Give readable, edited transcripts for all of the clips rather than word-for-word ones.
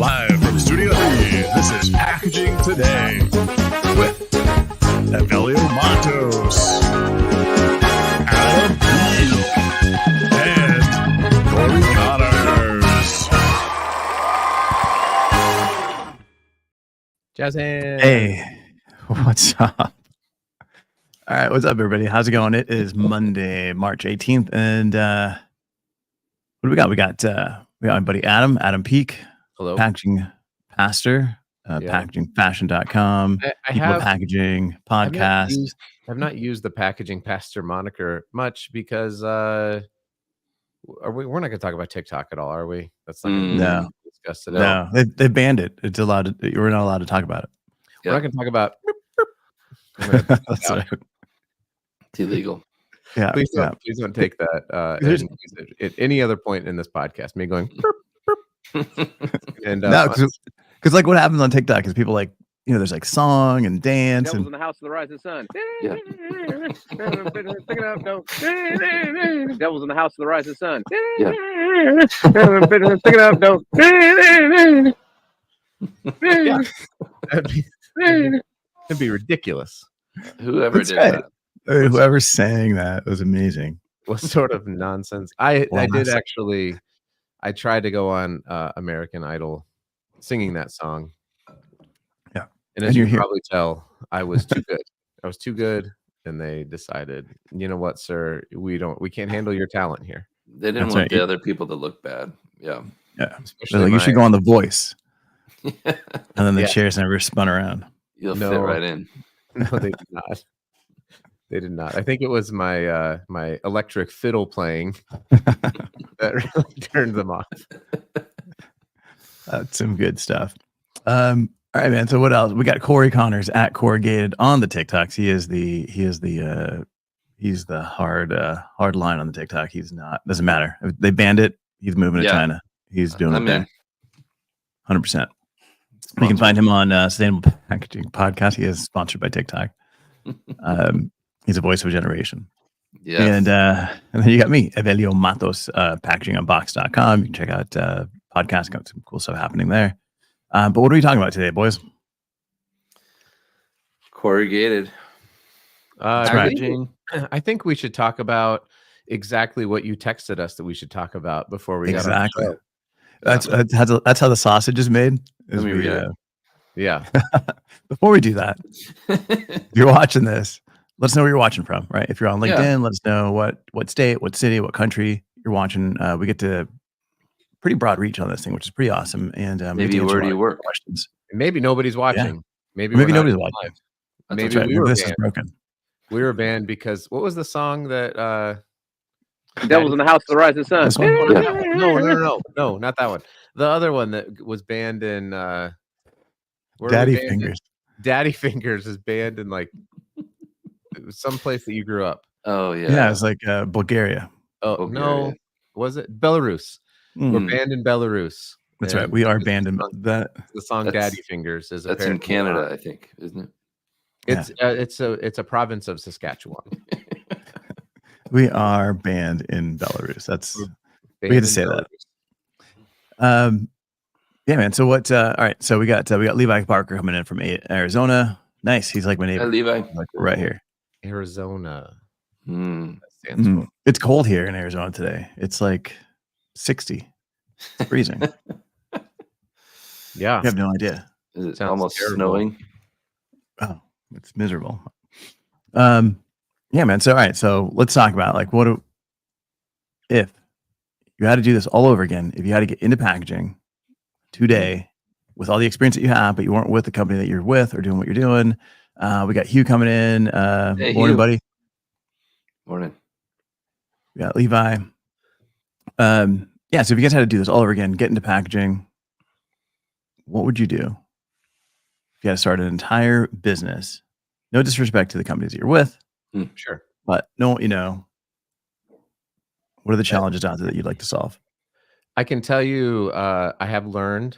Live from Studio 3, this is Packaging Today with Evelio Matos, Adam Peak, and Corey Connors. Jazz hands. Hey, what's up? All right, what's up, everybody? How's it going? It is Monday, March 18th, and what do we got? We got my buddy Adam Peak, Hello. packaging pastor, packagingfashion.com, I People have Packaging podcast. I've not used the packaging pastor moniker much because we're not going to talk about TikTok at all, are we? That's not going to be discussed today. No, they banned it. It's allowed. We're not allowed to talk about it. We're not going to talk about. That's right. It's illegal. Yeah, Please don't take that and use it at any other point in this podcast. Me going. And no, because like what happens on TikTok is people like, you know, there's like song and dance Devils and in the house of the rising sun. Yeah. Pick it up, go. Devils in the house of the rising sun. Yeah. Pick it up, go. it'd be ridiculous. Whoever That's did right. that. Whoever's saying that was amazing. What sort of nonsense? I did Nonsense. actually. I tried to go on American Idol, singing that song. Yeah. And as And you you're can here. probably tell, I was too good. I was too good, and they decided, you know what, sir, we can't handle your talent here. They didn't That's want right. the other people to look bad. Yeah. Yeah. Especially They're like, you should my- go on The Voice. And then the Yeah. chairs never spun around. You'll No. fit right in. No, they did not. They did not. I think it was my my electric fiddle playing that really turned them off. That's some good stuff. All right, man. So what else? We got Corey Connors at Corrugated on the TikToks. He's the hard line on the TikTok. He's not. Doesn't matter. If they banned it. He's moving to Yeah. China. He's doing I'm it there. in. 100%. You can find him on Sustainable Packaging Podcast. He is sponsored by TikTok. He's a voice of a generation. Yeah. And then you got me, Evelio Matos, packagingunbox.com. You can check out podcast, got some cool stuff happening there. But what are we talking about today, boys? Corrugated. right. Packaging. I think we should talk about exactly what you texted us that we should talk about before we got on the Exactly. show. That's how the sausage is made. Let me read it. Yeah. Before we do that, if you're watching this, let us know where you're watching from, right? If you're on LinkedIn, Yeah. let us know what state, what city, what country you're watching. We get to pretty broad reach on this thing, which is pretty awesome. And we get Maybe to answer where a do lot you of work? questions. Maybe nobody's watching. Maybe Maybe we're not nobody's even watching. live. That's Maybe That's right. we were This is banned. broken. We were banned because what was the song that Devils in the house of the rising sun. This one? No, not that one. The other one that was banned in where were we Daddy banned in? fingers. Daddy Fingers is banned in like it was some place that you grew up. Oh, yeah. Yeah, it's like Bulgaria. Oh no, Bulgaria. was it Belarus? Mm. We're banned in Belarus. That's And right. We are the banned in song- that. The song That's- Daddy Fingers is That's in apparently Canada, not. I think, isn't It's a province of Saskatchewan. We are banned in Belarus. That's We're We had banned to in say that. Belarus. yeah, man. So what? All right. So we got Levi Parker coming in from Arizona. Nice. He's like my it? neighbor. Levi. Like right here. Arizona. Hmm. That stands Mhm. for. It's cold here in Arizona today. It's like 60. It's freezing. Yeah. You have no idea. Is it Sounds almost terrible. snowing? Oh, it's miserable. Yeah, man. So all right. So let's talk about like if you had to do this all over again, if you had to get into packaging today with all the experience that you have, but you weren't with the company that you're with or doing what you're doing. We got Hugh coming in. Hey, Morning, Hugh. buddy. Morning. We got Levi. Yeah. So if you guys had to do this all over again, get into packaging, what would you do? If you had to start an entire business, no disrespect to the companies that you're with, Sure. but no, you know, what are the challenges out there that you'd like to solve? I can tell you, I have learned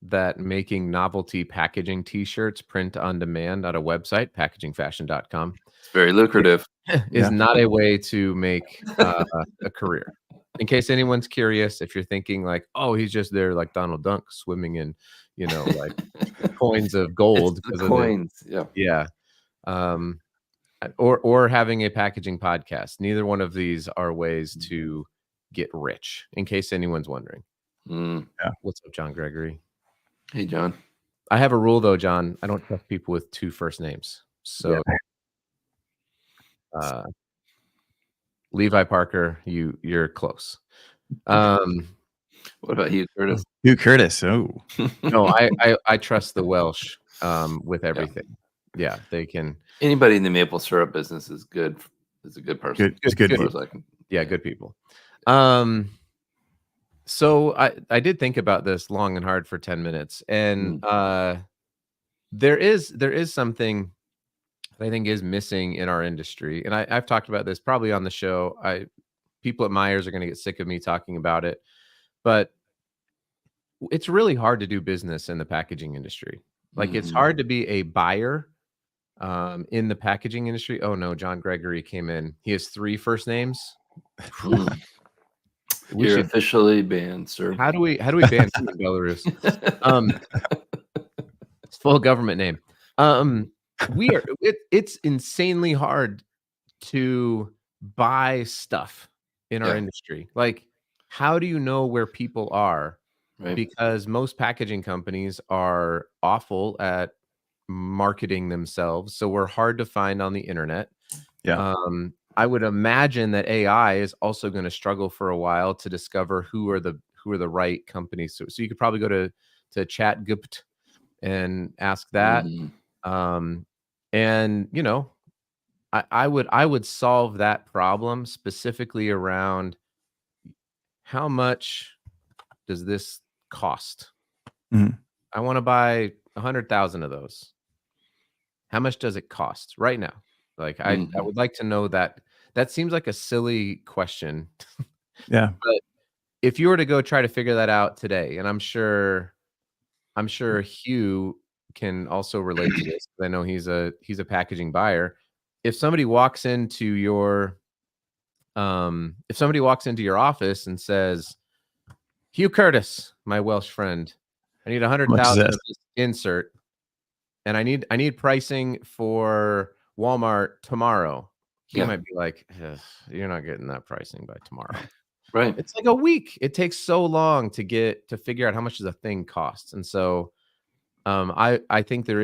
that making novelty packaging T-shirts print on demand on a website, packagingfashion.com, It's very lucrative. is Yeah. not a way to make a career. in case anyone's curious, if you're thinking like, oh, he's just there like Donald Duck swimming in, like coins of gold. It's the 'cause of coins. Yeah. yeah. Um, or having a packaging podcast. Neither one of these are ways to get rich, in case anyone's wondering. Mm. What's up, John Gregory? Hey, John. I have a rule though, John. I don't trust people with 2 first names. So Levi Parker, you're close. What about you, Curtis? Hugh Curtis. Oh, No, I trust the Welsh with everything. Yeah, they can. Anybody in the maple syrup business is good. Is a good person. good. It's good. good. As far as I can- Yeah, good people. So I did think about this long and hard for 10 minutes, and there is something that I think is missing in our industry, and I've talked about this probably on the show. People at Myers are going to get sick of me talking about it, but it's really hard to do business in the packaging industry. Like it's hard to be a buyer in the packaging industry. Oh no, John Gregory came in. He has 3 first names. We You're should. officially banned, sir. How do we ban him in Belarus? It's full government name. It's insanely hard to buy stuff in our industry. Like, how do you know where people are? Right. Because most packaging companies are awful at marketing themselves, so we're hard to find on the internet. Yeah. I would imagine that AI is also going to struggle for a while to discover who are the right companies. So you could probably go to ChatGPT and ask that. And I would solve that problem specifically around how much does this cost? I want to buy 100,000 of those. How much does it cost right now? Like I would like to know that. That seems like a silly question. Yeah. But if you were to go try to figure that out today, and I'm sure Hugh can also relate to this. I know he's a packaging buyer. If somebody walks into your office and says, Hugh Curtis, my Welsh friend, I need 100,000 of this insert, and I need pricing for Walmart tomorrow. He might be like, you're not getting that pricing by tomorrow. Right. It's like a week. It takes so long to figure out how much does a thing cost. And so I think there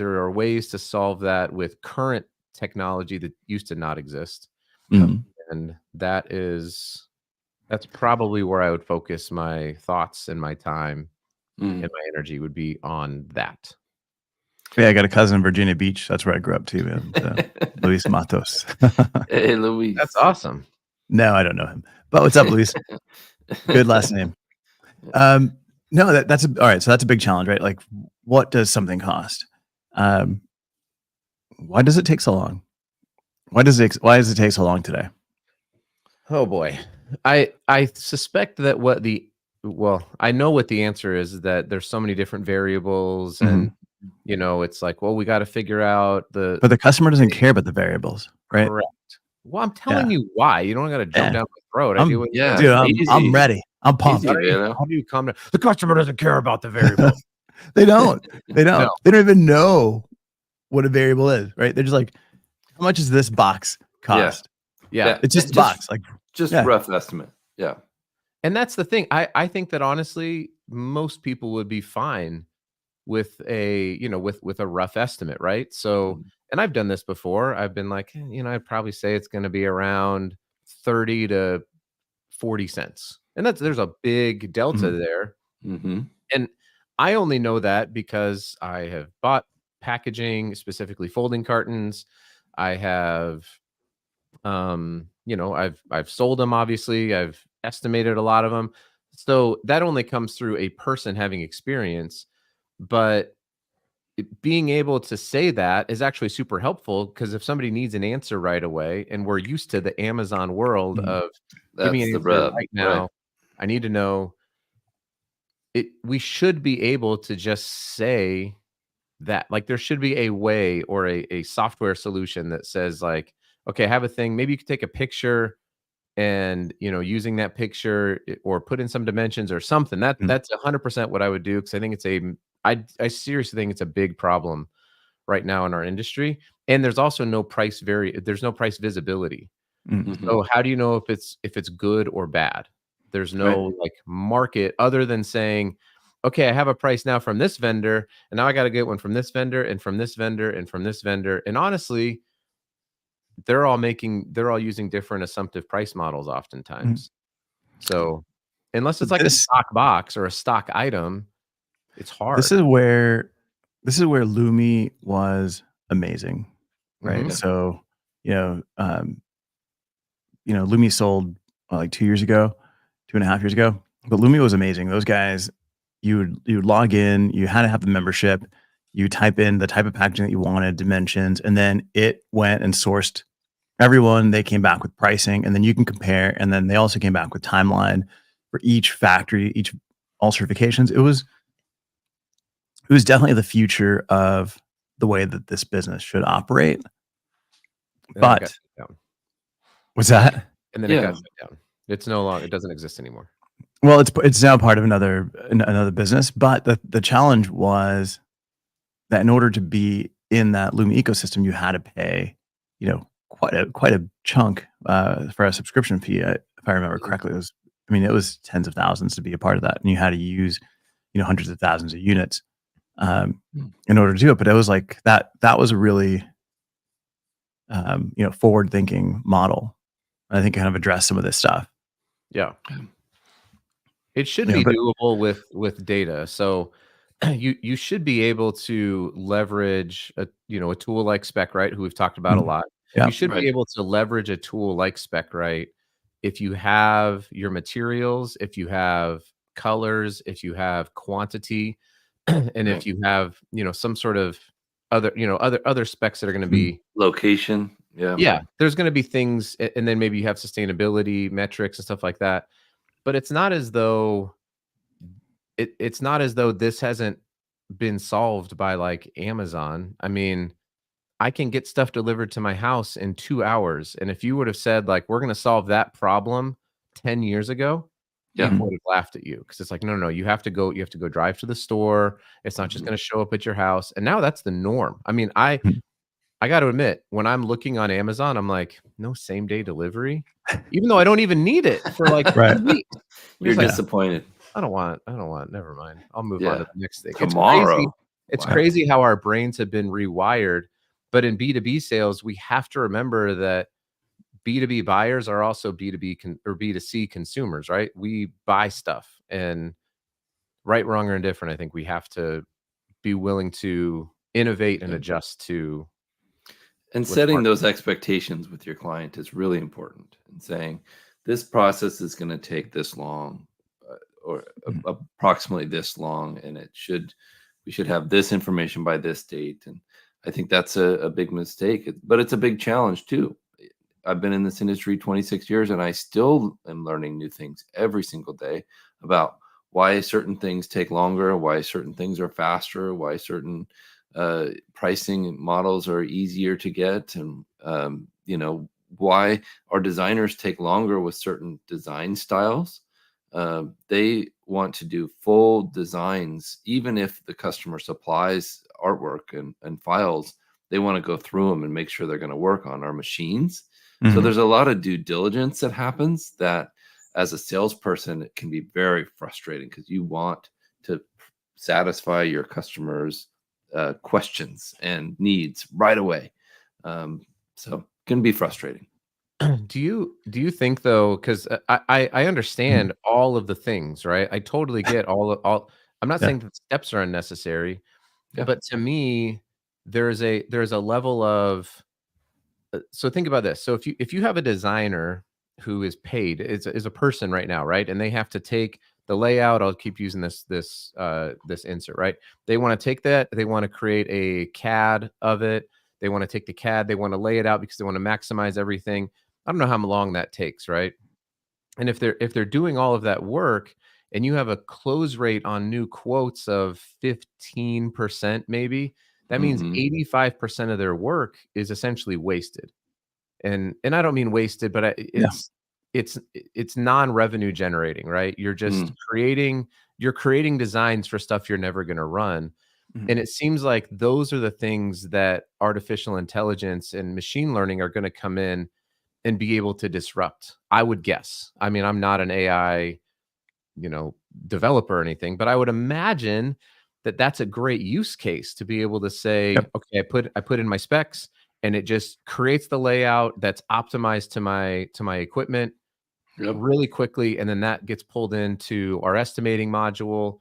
are ways to solve that with current technology that used to not exist. And that's probably where I would focus my thoughts and my time and my energy would be on that. Yeah, I got a cousin in Virginia Beach. That's where I grew up too. Luis Matos. Hey, Luis. That's awesome. No, I don't know him. But what's up, Luis? Good last name. No, that's all right. So that's a big challenge, right? Like, what does something cost? Why does it take so long? Why does it take so long today? Oh boy. I suspect that I know what the answer is, that there's so many different variables and it's like, well, we got to figure out but the customer doesn't care about the variables, right? Correct. Well, I'm telling you why. You don't got to jump down my throat. Dude, I'm ready. I'm pumped. Easy, How do you calm down? The customer doesn't care about the variables. They don't. No. They don't even know what a variable is, right? They're just like, how much does this box cost? Yeah. It's just a box. Like, just rough estimate. Yeah. And that's the thing. I think that honestly, most people would be fine with a rough estimate, right? So, and I've done this before. I've been like, I'd probably say it's going to be around 30 to 40 cents. And there's a big delta there. And I only know that because I have bought packaging, specifically folding cartons. I have, I've sold them, obviously. I've estimated a lot of them. So that only comes through a person having experience. But being able to say that is actually super helpful, because if somebody needs an answer right away, and we're used to the Amazon world of give me an answer right now, right. I need to know it. We should be able to just say that. Like, there should be a way or a software solution that says, like, okay, I have a thing. Maybe you could take a picture and using that picture or put in some dimensions or something. That's 100% what I would do, because I think I seriously think it's a big problem right now in our industry. And there's also there's no price visibility. Mhm. So how do you know if it's good or bad? There's no Right. like market other than saying, okay, I have a price now from this vendor, and now I got to get one from this vendor and from this vendor and from this vendor. And honestly, they're all using different assumptive price models Mhm. oftentimes. So unless So it's like a this stock box or a stock item, it's this hard. is where Lumi was amazing, right? Mhm. So, you know, um, Lumi sold like 2 years ago, 2.5 years ago, but Lumi was amazing. Those guys, you would log in, you had to have the membership, you type in the type of packaging that you wanted, dimensions, and then it went and sourced everyone. They came back with pricing, and then you can compare. And then they also came back with timeline for each factory, all certifications. It was definitely the future of the way that this business should operate. And then it got But shut down. what's that? And then it Yeah. got shut down. It's no longer. It doesn't exist anymore. Well, it's now part of another business. But the challenge was that in order to be in that Lumi ecosystem, you had to pay, quite a chunk for a subscription fee. If I remember correctly, it was tens of thousands to be a part of that, and you had to use, hundreds of thousands of units in order to do it. But it was like that. That was a really forward thinking model. I think kind of addressed some of this stuff. Yeah. It should Yeah, be but doable with data. So you should be able to leverage a tool like SpecRite, who we've talked about a Mhm. lot. Yeah. You should be Right. able to leverage a tool like SpecRite if you have your materials, if you have colors, if you have quantity, and if Right. you have some sort of other specs that are going to Mhm. be. Location. Yeah. Yeah, there's going to be things, and then maybe you have sustainability metrics and stuff like that. But it's not as though this hasn't been solved by like Amazon. I mean, I can get stuff delivered to my house in 2 hours. And if you would have said like, we're going to solve that problem 10 years ago, Yeah. people Mhm. would have laughed at you, because it's like, no, no, no, you have to go drive to the store. It's not just Mhm. going to show up at your house. And now that's the norm. I mean, Mhm. I got to admit, when I'm looking on Amazon, I'm like, no same day delivery, even though I don't even need it for like Right. 2 weeks. I'm You're just like, Yeah. disappointed. I don't want, never mind. I'll move on to Yeah. the next thing. It's crazy. Tomorrow. It's Wow. crazy how our brains have been rewired. But in B2B sales, we have to remember that B2B buyers are also or B2C consumers, right? We buy stuff, and right, wrong, or indifferent, I think we have to be willing to innovate and Yeah. adjust to And what the setting market. those expectations with your client is really important, and saying this process is going to take this long, or Mhm. approximately this long, and we should have this information by this date. And I think that's a big mistake, but it's a big challenge too. I've been in this industry 26 years, and I still am learning new things every single day about why certain things take longer, why certain things are faster, why certain pricing models are easier to get, and why our designers take longer with certain design styles. They want to do full designs, even if the customer supplies artwork and files. They want to go through them and make sure they're going to work on our machines. So Mhm. there's a lot of due diligence that happens that, as a salesperson, it can be very frustrating, because you want to satisfy your customers' questions and needs right away. So it can be frustrating. Do you think though, because I Mhm. understand all of the things, right? I totally get all. I'm not Yeah. saying that steps are unnecessary, Yeah. but to me, there's a level of. So think about this. So if you have a designer who is paid, is a person right now, right? And they have to take the layout. I'll keep using this insert, right? They want to take that. They want to create a CAD of it. They want to take the CAD. They want to lay it out because they want to maximize everything. I don't know how long that takes, right? And if they're doing all of that work, and you have a close rate on new quotes of 15% maybe, that means Hmm. 85% of their work is essentially wasted. And I don't mean wasted, but Yeah. it's non-revenue generating, right? You're just creating designs for stuff you're never going to run. Mhm. And it seems like those are the things that artificial intelligence and machine learning are going to come in and be able to disrupt, I would guess. I mean, I'm not an AI, developer or anything, but I would imagine that that's a great use case to be able to say, Yep. okay, I put in my specs and it just creates the layout that's optimized to my equipment Yep. really quickly, and then that gets pulled into our estimating module.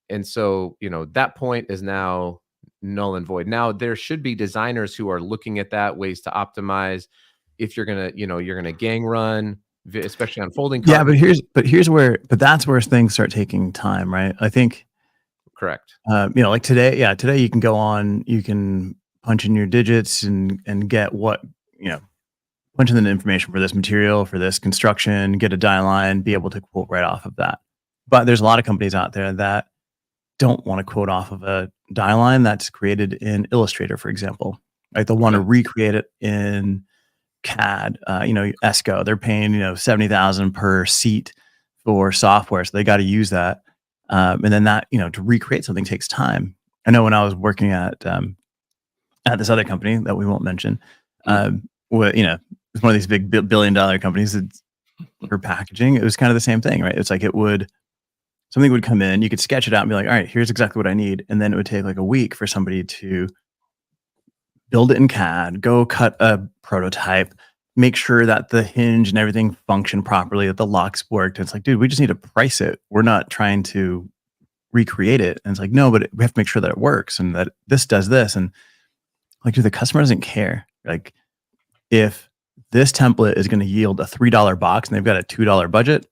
And so, that point is now null and void. Now, there should be designers who are looking at that, ways to optimize. If you're gonna, you're gonna gang run, especially on folding Yeah, cartons. but that's where things start taking time, right? I think, Correct. like today you can go on, you can punch in your digits and get what, punch in the information for this material, for this construction, get a die line, be able to quote right off of that. But there's a lot of companies out there that don't want to quote off of a die line that's created in Illustrator, for example. Right? They'll want to recreate it in CAD, ESCO. They're paying, $70,000 per seat for software, so they got to use that. And then that, to recreate something takes time. I know when I was working at this other company that we won't mention, it's one of these big billion-dollar companies for packaging. It was kind of the same thing, right? It's like something would come in, you could sketch it out and be like, all right, here's exactly what I need. And then it would take like a week for somebody to build it in CAD, go cut a prototype, make sure that the hinge and everything functioned properly, that the locks worked. And it's like, dude, we just need to price it. We're not trying to recreate it. And it's like, no, but we have to make sure that it works and that this does this. And like, dude, the customer doesn't care. Like, if this template is going to yield a $3 box and they've got a $2 budget,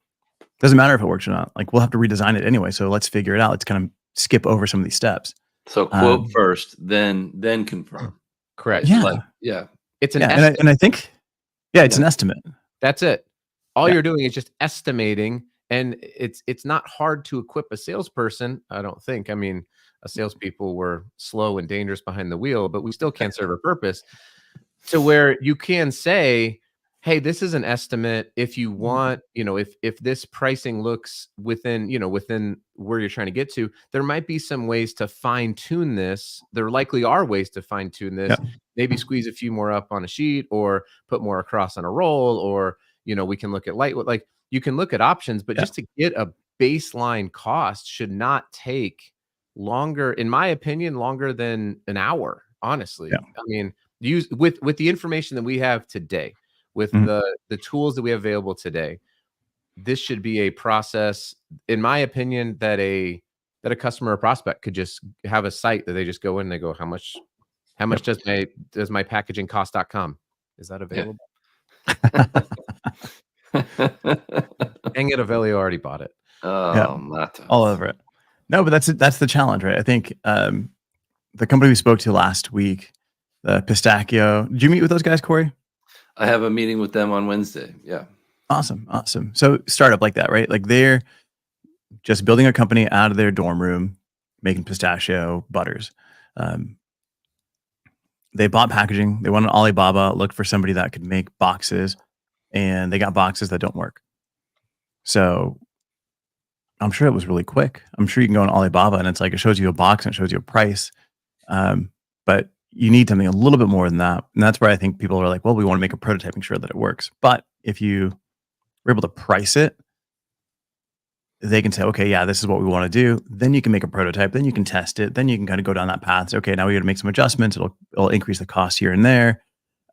doesn't matter if it works or not. Like, we'll have to redesign it anyway. So let's figure it out. Let's kind of skip over some of these steps. So quote first, then confirm. Correct. Yeah. It's an Yeah. estimate. And I think, it's an estimate. That's it. All Yeah. you're doing is just estimating, and it's not hard to equip a salesperson, I don't think. I mean, salespeople were slow and dangerous behind the wheel, but we still can serve a purpose to where you can say, hey, this is an estimate. If you want, if this pricing looks within where you're trying to get to, there might be some ways to fine tune this. There likely are ways to fine tune this. Yeah. Maybe squeeze a few more up on a sheet, or put more across on a roll, or, we can look at like you can look at options, but just to get a baseline cost should not take longer, in my opinion, longer than an hour, honestly. Yeah. I mean, with the information that we have today, with the tools that we have available today, this should be a process, in my opinion, that a customer or prospect could just have a site that they just go in and they go, how much does my packaging cost.com? Is that available? Dang it, Avelio already bought it. Matos. All over it. No, but that's the challenge, right? I think the company we spoke to last week, the Pistachio. Did you meet with those guys, Corey? I have a meeting with them on Wednesday. Yeah. Awesome. So startup like that, right? Like, they're just building a company out of their dorm room, making pistachio butters. They bought packaging. They went on Alibaba, looked for somebody that could make boxes, and they got boxes that don't work. So I'm sure it was really quick. I'm sure you can go on Alibaba and it's like, it shows you a box and it shows you a price. But you need something a little bit more than that. And that's where I think people are like, well, we want to make a prototype and sure that it works. But if you were able to price it, they can say, okay, yeah, this is what we want to do. Then you can make a prototype. Then you can test it. Then you can kind of go down that path. Say, okay, now we got to make some adjustments. It'll increase the cost here and there.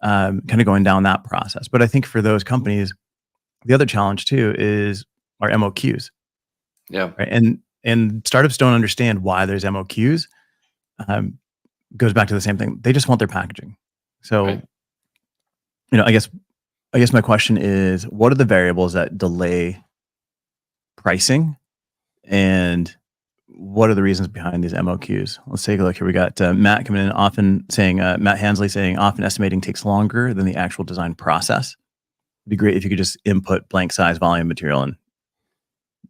Kind of going down that process. But I think for those companies, the other challenge too is our MOQs. Yeah. Right? And startups don't understand why there's MOQs. Goes back to the same thing. They just want their packaging. So, Right. I guess my question is, what are the variables that delay pricing, and what are the reasons behind these MOQs? Let's take a look here. We got Matt coming in, often saying, Matt Hansley saying, often estimating takes longer than the actual design process. It'd be great if you could just input blank size, volume, material, and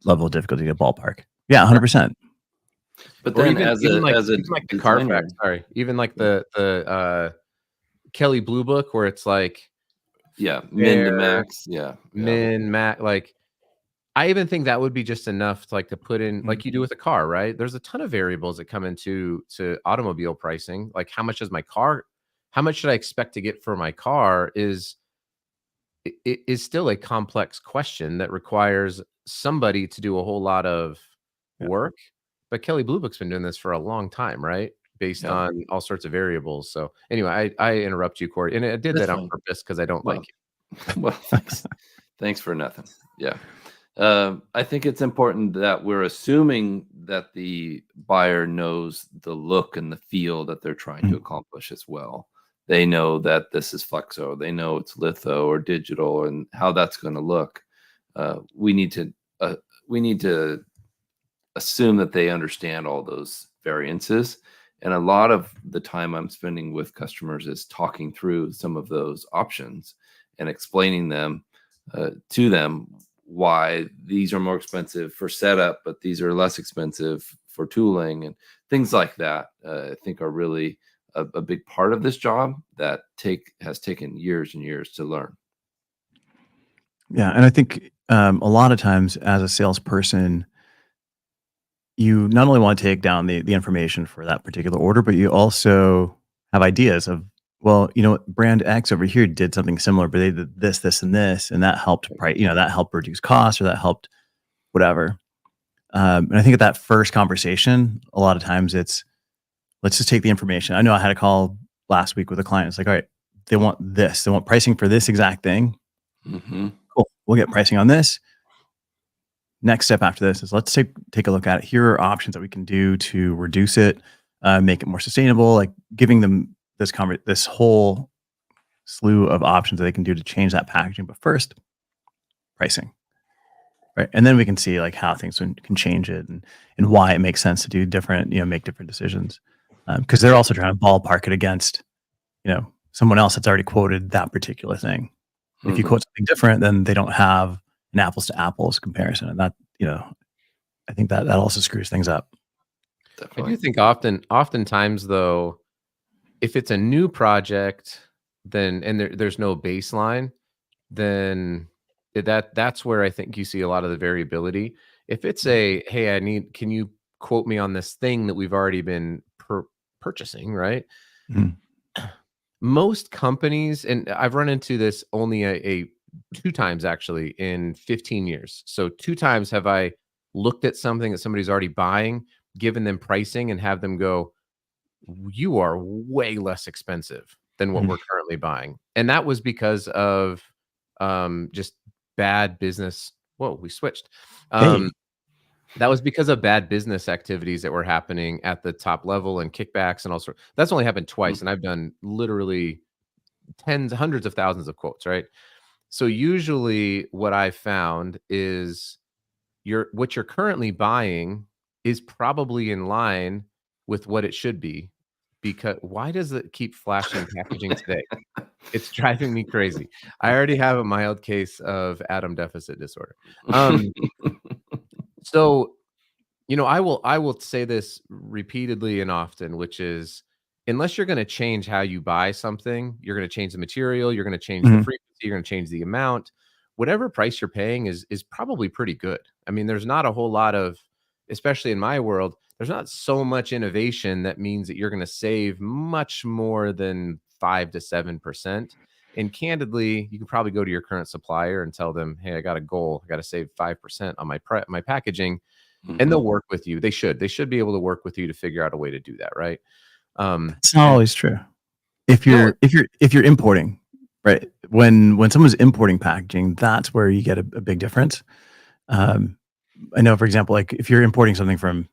level of difficulty to ballpark. Yeah, 100%. But Or then even like the designer- Carfax, sorry, even like the Kelly Blue Book, where it's like Yeah, min to fair, max. Yeah, min, max. Like, I even think that would be just enough to, like, to put in, like you do with a car, right? There's a ton of variables that come into automobile pricing. Like, how much should I expect to get for my car is still a complex question that requires somebody to do a whole lot of Yeah. work. But Kelly Blue Book's been doing this for a long time, right? Based Yeah. on all sorts of variables. So anyway, I interrupt you, Corey, and I did That's that on fine. purpose because I don't Well, like you. well, thanks. Thanks for nothing. Yeah. I think it's important that we're assuming that the buyer knows the look and the feel that they're trying to accomplish as well. They know that this is flexo. They know it's litho or digital, and how that's going to look. We need to assume that they understand all those variances. And a lot of the time I'm spending with customers is talking through some of those options and explaining them to them why these are more expensive for setup, but these are less expensive for tooling and things like that. I think are really a big part of this job that has taken years and years to learn. Yeah, and I think a lot of times as a salesperson, you not only want to take down the information for that particular order, but you also have ideas of, well, brand X over here did something similar, but they did this, this, and this, and that helped that helped reduce costs, or that helped whatever. And I think at that first conversation, a lot of times it's, let's just take the information. I know I had a call last week with a client. It's like, all right, they want this, they want pricing for this exact thing. Mm-hmm. Cool, we'll get pricing on this. Next step after this is let's take a look at it. Here are options that we can do to reduce it, make it more sustainable, like giving them this whole slew of options that they can do to change that packaging. But first, pricing, right? And then we can see like how things can change it and why it makes sense to do different, make different decisions. Because they're also trying to ballpark it against, someone else that's already quoted that particular thing. Mm-hmm. If you quote something different, then they don't have an apples to apples comparison, and that I think that also screws things up. Definitely. I do think oftentimes though, if it's a new project, then there's no baseline, then that's where I think you see a lot of the variability. If it's a, hey, can you quote me on this thing that we've already been purchasing, right? Mm-hmm. Most companies, and I've run into this only a 2 times actually in 15 years. So 2 times have I looked at something that somebody's already buying, given them pricing, and have them go, you are way less expensive than what we're currently buying. And that was because of just bad business. Whoa, we switched. That was because of bad business activities that were happening at the top level and kickbacks and all sorts. That's only happened twice. And I've done literally hundreds of thousands of quotes, right? So usually what I found is what you're currently buying is probably in line with what it should be. Because why does it keep flashing packaging today? It's driving me crazy. I already have a mild case of Adam deficit disorder. So, I will say this repeatedly and often, which is, unless you're going to change how you buy something, you're going to change the material, you're going to change the frequency, you're going to change the amount. Whatever price you're paying is probably pretty good. I mean, there's not a whole lot of, especially in my world, there's not so much innovation that means that you're going to save much more than 5 to 7%. And candidly, you can probably go to your current supplier and tell them, hey, I got a goal. I got to save 5% on my packaging. And they'll work with you. They should be able to work with you to figure out a way to do that, right? It's not always true. If you're importing, right? When someone's importing packaging, that's where you get a big difference. I know, for example, like if you're importing something from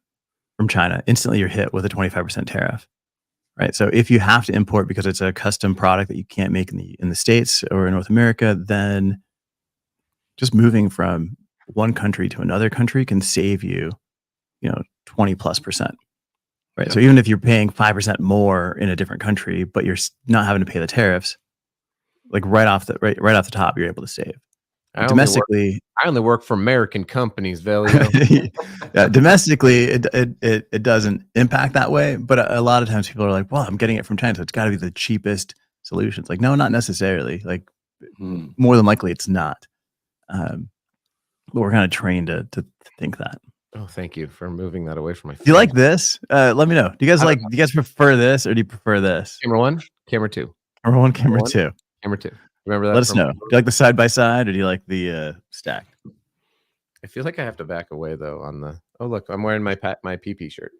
China, instantly you're hit with a 25% tariff, right? So if you have to import because it's a custom product that you can't make in the States or in North America, then just moving from one country to another country can save you, 20+%. Right. Yeah. So even if you're paying 5% more in a different country, but you're not having to pay the tariffs, like right off the top, you're able to save. Domestically, I only work for American companies, Velio. yeah, domestically, it doesn't impact that way. But a lot of times people are like, well, I'm getting it from China, so it's got to be the cheapest solution. It's like, no, not necessarily. Like more than likely it's not. But we're kind of trained to think that. Oh, thank you for moving that away from my. Do you like this? Let me know. Do you guys prefer this or do you prefer this? Camera 1, camera 2, Camera 1, camera one. 2. camera 2. Remember that? Let us know. Do you like the side by side or do you like the stack? I feel like I have to back away though on the. Oh look, I'm wearing my PP shirt.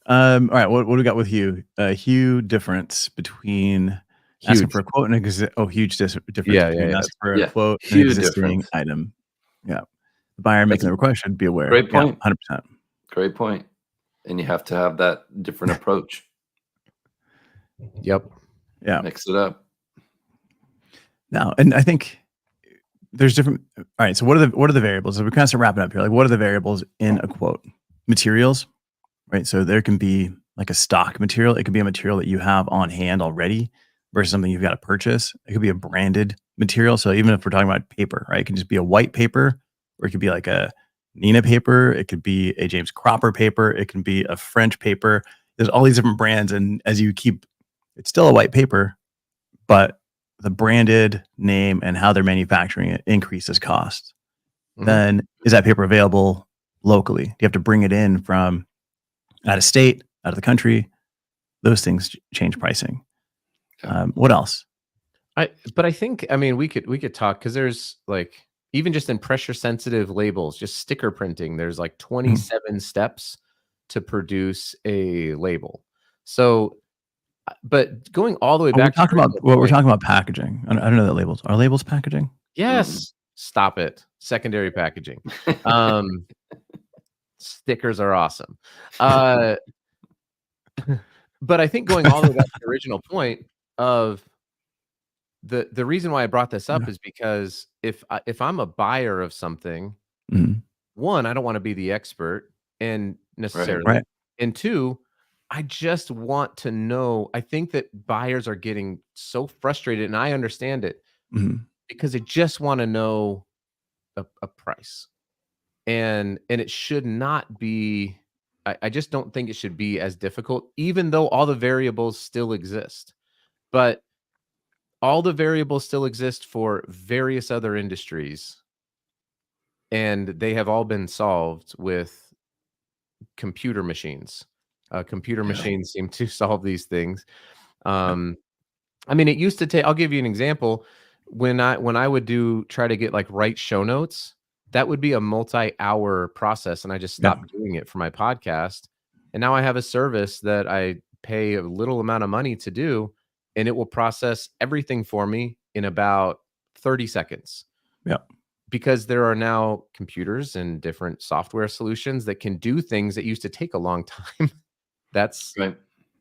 All right, what do we got with Hugh? Hugh, difference between asking for a quote and huge difference between asking for a quote and an existing item. Yeah, the buyer making the request should be aware. Great point. 100%. Great point. And you have to have that different approach. Yep. Yeah. Mix it up. Now, and I think there's different. All right. So what are the variables? So we're kind of wrapping up here. Like, what are the variables in a quote? Materials, right? So there can be like a stock material. It could be a material that you have on hand already versus something you've got to purchase. It could be a branded material. So even if we're talking about paper, right? It can just be a white paper, or it could be like a Nina paper. It could be a James Cropper paper. It can be a French paper. There's all these different brands. And as you keep, it's still a white paper, but the branded name and how they're manufacturing it increases costs. Mm-hmm. Then is that paper available locally? Do you have to bring it in from out of state, out of the country? Those things change pricing. What else? But I think, I mean, we could talk, because there's like, even just in pressure sensitive labels, just sticker printing, there's like 27 steps to produce a label. So, but going all the way back, we're talking about packaging. I don't know that labels are labels packaging. Yes. Stop it. Secondary packaging. Stickers are awesome. But I think going all the way back to the original point of the reason why I brought this up is because if I'm a buyer of something, one, I don't want to be the expert and necessarily, right. And two, I just want to know. I think that buyers are getting so frustrated, and I understand it, because they just want to know a price, and it should not be. I just don't think it should be as difficult, even though all the variables still exist. But all the variables still exist for various other industries, and they have all been solved with computer machines. Computer machines seem to solve these things. I mean, it used to take. I'll give you an example. When I would try to get like write show notes, that would be a multi-hour process, and I just stopped doing it for my podcast. And now I have a service that I pay a little amount of money to do, and it will process everything for me in about 30 seconds. Yeah. Because there are now computers and different software solutions that can do things that used to take a long time. That's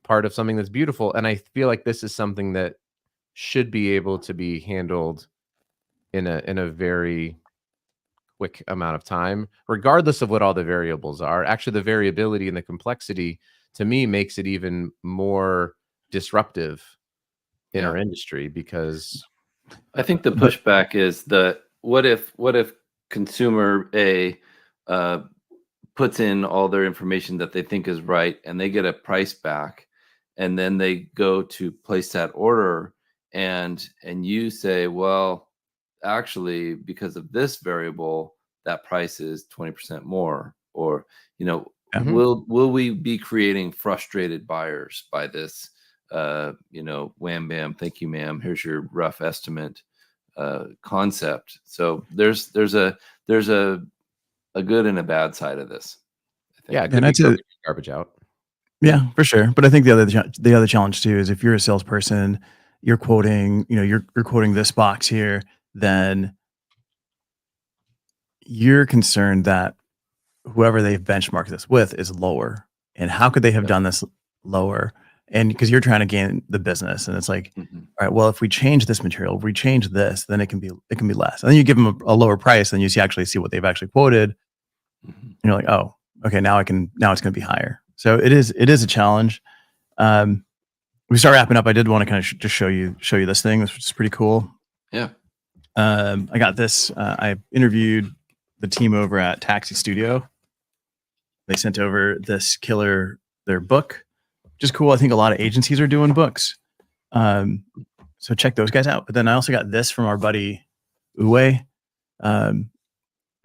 part of something that's beautiful. And I feel like this is something that should be able to be handled in a very quick amount of time, regardless of what all the variables are. Actually, the variability and the complexity, to me, makes it even more disruptive in our industry, because I think the pushback is what if consumer A puts in all their information that they think is right, and they get a price back, and then they go to place that order, and you say, well, actually, because of this variable, that price is 20% more, or will we be creating frustrated buyers by this? Wham bam, thank you, ma'am, here's your rough estimate concept. So there's a good and a bad side of this, I think. Yeah, and that's garbage out. Yeah, for sure. But I think the other challenge too is if you're a salesperson, you're quoting, you're quoting this box here, then you're concerned that whoever they've benchmarked this with is lower. And how could they have done this lower? And because you're trying to gain the business, and it's like, all right, well, if we change this material, if we change this, then it can be less. And then you give them a lower price, and you actually see what they've actually quoted. And you're like, oh, okay, now it's going to be higher. So it is a challenge. We start wrapping up. I did want to kind of just show you this thing, which is pretty cool. Yeah. I got this. I interviewed the team over at Taxi Studio. They sent over their book, which is cool. I think a lot of agencies are doing books. So So check those guys out. But then I also got this from our buddy Uwe,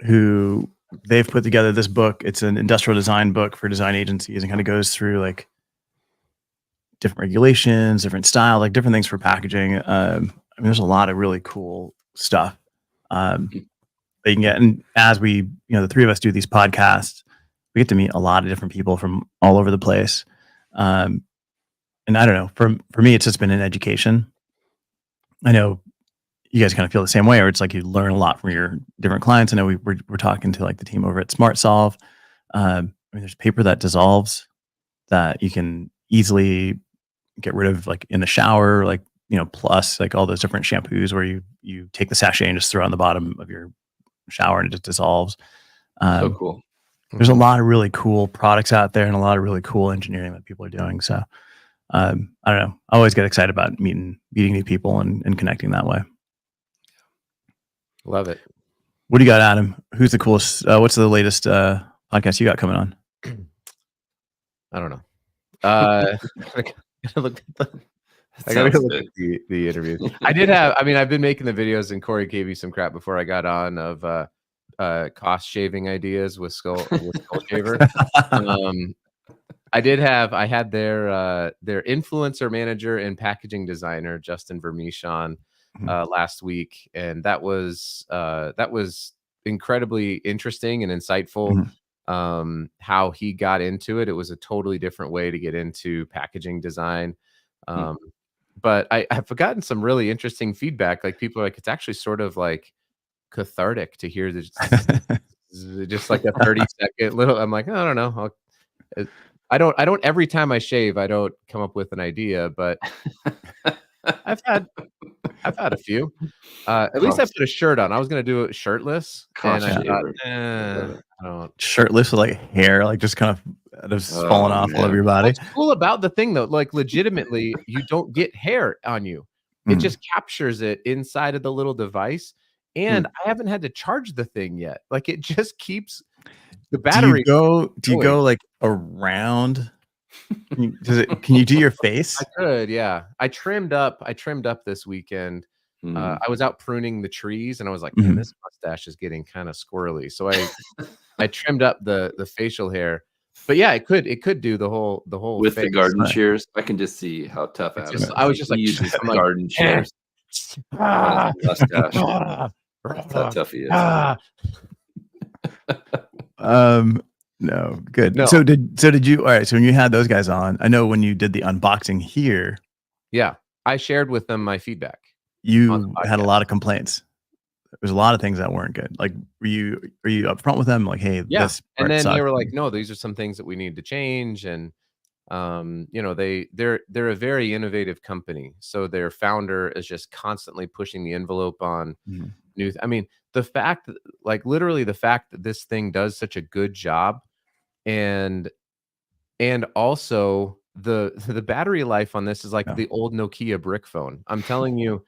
who they've put together this book. It's an industrial design book for design agencies and kind of goes through like different regulations, different style, like different things for packaging. I mean, there's a lot of really cool stuff that you can get. And as we, the three of us do these podcasts, we get to meet a lot of different people from all over the place. And I don't know, for me, it's just been an education. I know you guys kind of feel the same way, or it's like you learn a lot from your different clients. I know we're talking to like the team over at SmartSolve. I mean, there's paper that dissolves that you can easily get rid of, like in the shower, like, plus like all those different shampoos where you take the sachet and just throw it on the bottom of your shower and it just dissolves. So cool. There's a lot of really cool products out there and a lot of really cool engineering that people are doing. So I don't know. I always get excited about meeting new people and connecting that way. Love it. What do you got, Adam? Who's the coolest? What's the latest podcast you got coming on? I don't know. I gotta go look at the interview. I've been making the videos, and Corey gave you some crap before I got on of cost shaving ideas with Skull Shaver. I had their influencer manager and packaging designer Justin Vermeesh on last week, and that was incredibly interesting and insightful. How he got into it. It was a totally different way to get into packaging design. But I've gotten some really interesting feedback. Like people are like, it's actually sort of like cathartic to hear this, just like a 30-second little. I'm like, I don't know. I don't every time I shave, I don't come up with an idea, but I've had a few. At least I put a shirt on. I was gonna do it shirtless, and I thought, I don't. Shirtless with like hair, like just kind of falling off all over your body. What's cool about the thing though, like legitimately, you don't get hair on you. It just captures it inside of the little device, and I haven't had to charge the thing yet. Like it just keeps the battery. Do you go like around? Can you do your face? I could, yeah. I trimmed up this weekend. I was out pruning the trees, and I was like, man, this mustache is getting kind of squirrely. So I trimmed up the facial hair. But yeah, it could do the whole with face. the garden shears. I can just see how tough Adam is. I was just like, uses garden shears. Mustache. That's how tough he is. No, good. No. So did you? All right. So when you had those guys on, I know when you did the unboxing here, yeah, I shared with them my feedback. You had a lot of complaints. There's a lot of things that weren't good. Like, were you upfront with them? Like, hey, this and then sucked. they were like, no, these are some things that we need to change. And they're a very innovative company. So their founder is just constantly pushing the envelope on new. I mean, the fact that this thing does such a good job, and also the battery life on this is like the old Nokia brick phone. I'm telling you.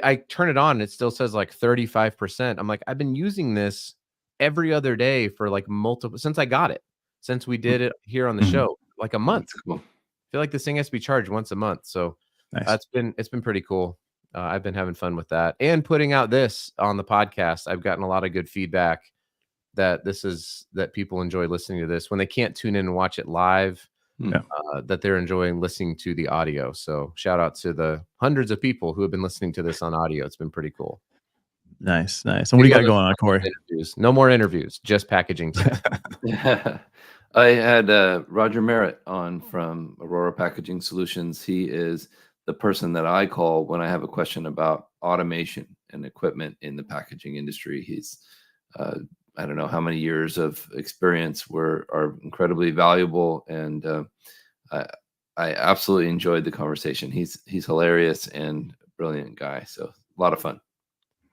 I turn it on and it still says like 35%. I'm like, I've been using this every other day for like since I got it, since we did it here on the show, like a month. Cool. I feel like this thing has to be charged once a month. So nice. It's been pretty cool. I've been having fun with that and putting out this on the podcast. I've gotten a lot of good feedback that people enjoy listening to this when they can't tune in and watch it live. That they're enjoying listening to the audio. So shout out to the hundreds of people who have been listening to this on audio. It's been pretty cool. Nice. And what do you got going on, Corey? No more interviews, just packaging. I had Roger Merritt on from Aurora Packaging Solutions. He is the person that I call when I have a question about automation and equipment in the packaging industry. He's I don't know how many years of experience are incredibly valuable, and I absolutely enjoyed the conversation. He's hilarious and a brilliant guy, so a lot of fun.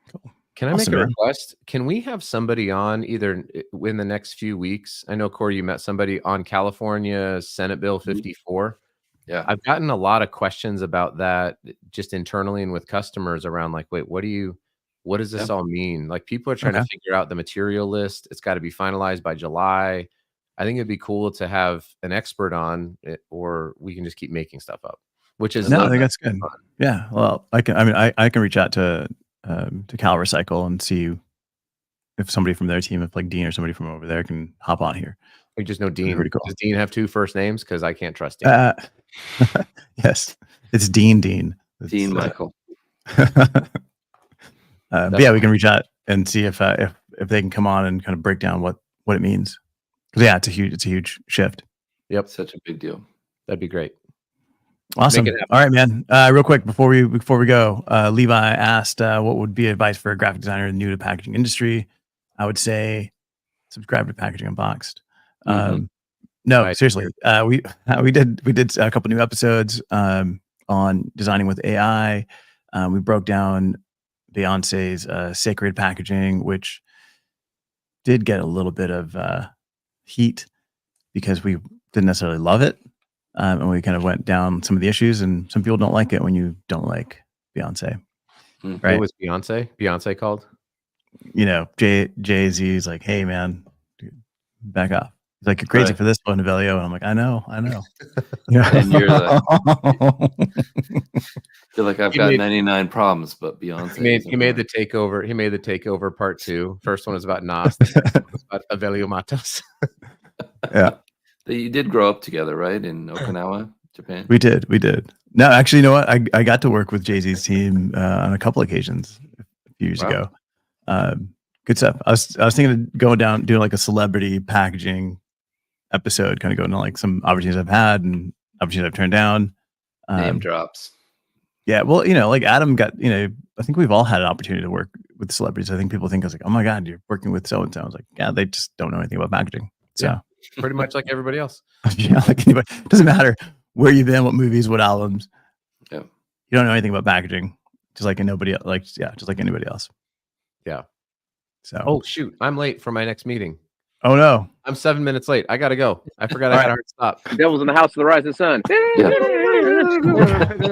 Cool. Can I make a request? Can we have somebody on either in the next few weeks? I know, Corey, you met somebody on California Senate Bill 54. Yeah, I've gotten a lot of questions about that just internally and with customers around like, wait, what does this all mean? Like people are trying to figure out the material list. It's got to be finalized by July. I think it'd be cool to have an expert on it, or we can just keep making stuff up. which is No, I not think that's good. fun. Yeah. Well, I can reach out to Cal Recycle and see if somebody from their team, if like Dean or somebody from over there can hop on here. We just know be Dean. pretty cool. Does Dean have 2 first names? Because I can't trust Dean. Yes, it's Dean. It's, Dean Michael. but yeah, we can reach out and see if they can come on and kind of break down what it means. Because yeah, it's a huge shift. Yep, Such a big deal. that'd be great. Awesome. Make it happen. All right, man. Real quick before we go, Levi asked what would be advice for a graphic designer new to packaging industry. I would say subscribe to Packaging Unboxed. No, Right. seriously. We did a couple new episodes on designing with AI. We broke down Beyonce's Sacred Packaging, which did get a little bit of heat because we didn't necessarily love it. And we kind of went down some of the issues, and some people don't like it when you don't like Beyonce. Mhm. Right. What was Beyonce? Beyonce called? You know, Jay-Z is like, hey man, dude, back off. He's like, you're crazy Right. for this one, Velio. And I'm like, I know. Yeah. And you're feel like I've He got made- 99 problems, but Beyonce. He made the takeover. He made the takeover part 2. First one was about Nas. The second one was about Avelio Matos. You did grow up together, right? In Okinawa, Japan. We did. No, actually, you know what? I got to work with Jay-Z's team on a couple occasions a few years Wow. ago. Good stuff. I was thinking of going down, doing like a celebrity packaging episode, kind of going to like some opportunities I've had and opportunities I've turned down. Name drops. Yeah, well, you know, like Adam got, you know, I think we've all had an opportunity to work with celebrities. I think people think I was like, oh my God, you're working with so and so. I was like, yeah, they just don't know anything about packaging. So Yeah. Pretty much like everybody else. yeah, like anybody, doesn't matter where you've been, what movies, what albums. Yeah. You don't know anything about packaging, just like anybody else. Yeah. So Oh shoot, I'm late for my next meeting. oh no. I'm 7 minutes late. I gotta go. I forgot I All had a hard stop. The devil's in the house of the rising sun. Yeah.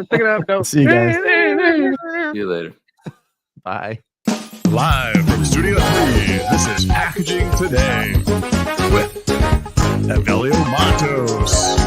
Pick it up, don't. See you guys. See you later. Bye. Live from Studio 3, this is Packaging Today with Avelio Matos.